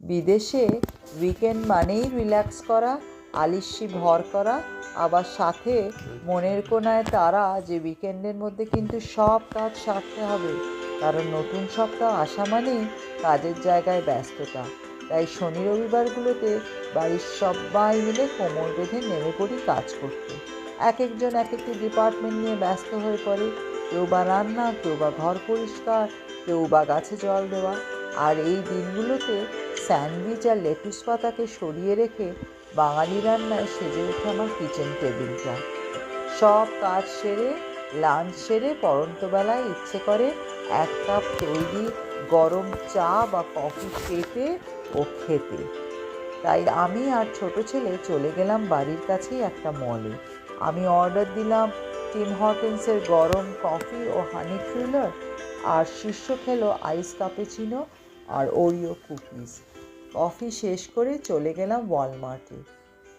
বিদেশে উইকেন্ড মানেই রিল্যাক্স করা, আলিস্যি ভর করা, আবার সাথে মনের কোণায় তারা যে উইকেন্ডের মধ্যে কিন্তু সব কাজ সারতে হবে, কারণ নতুন সপ্তাহ আসা মানেই কাজের জায়গায় ব্যস্ততা। তাই শনি রবিবারগুলোতে বাড়ির সবাই মিলে কোমর বেঁধে নেমে পড়ি কাজ করতে। এক একজন এক একটি ডিপার্টমেন্ট নিয়ে ব্যস্ত হয়ে পড়ে। কেউ বা রান্না, কেউ বা ঘর পরিষ্কার, কেউ বা গাছে জল দেওয়া। আর এই দিনগুলোতে স্যান্ডউইচ আর লেটুস পাতাকে সরিয়ে রেখে বাঙালি রান্নায় সেজে ওঠে আমার কিচেন টেবিলটা। সব কাজ সেরে, লাঞ্চ সেরে পড়ন্তবেলায় ইচ্ছে করে এক কাপ তৈরি গরম চা বা কফি পেতে ও খেতে। তাই আমি আর ছোট ছেলে চলে গেলাম বাড়ির কাছেই একটা মলে। আমি অর্ডার দিলাম টিম হর্টন্সের গরম কফি ও হানি ক্রুলার, আর শিষ্য খেলো আইস কাপুচিনো আর ওরিও কুকিজ। কফি শেষ করে চলে গেলাম ওয়ালমার্টে।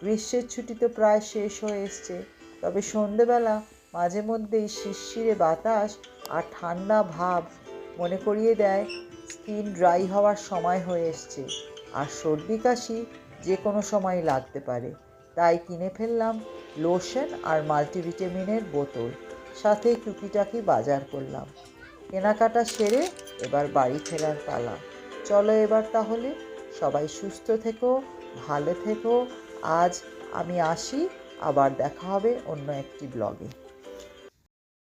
গ্রীষ্মের ছুটি তো প্রায় শেষ হয়ে এসছে, তবে সন্ধেবেলা মাঝে মধ্যেই শিরশিরে বাতাস আর ঠান্ডা ভাব মনে করিয়ে দেয় স্কিন ড্রাই হওয়ার সময় হয়ে এসছে, আর সর্দি কাশি যে কোনো সময় লাগতে পারে। তাই কিনে ফেললাম লোশন আর মাল্টিভিটামিনের বোতল, সাথে টুকিটাকি বাজার করলাম। কেনাকাটা সেরে এবার বাড়ি ফেরার পালা। চলো এবার তাহলে, সবাই সুস্থ থেকো, ভালো থেকো। আজ আমি আসি, আবার দেখা হবে অন্য একটি ব্লগে।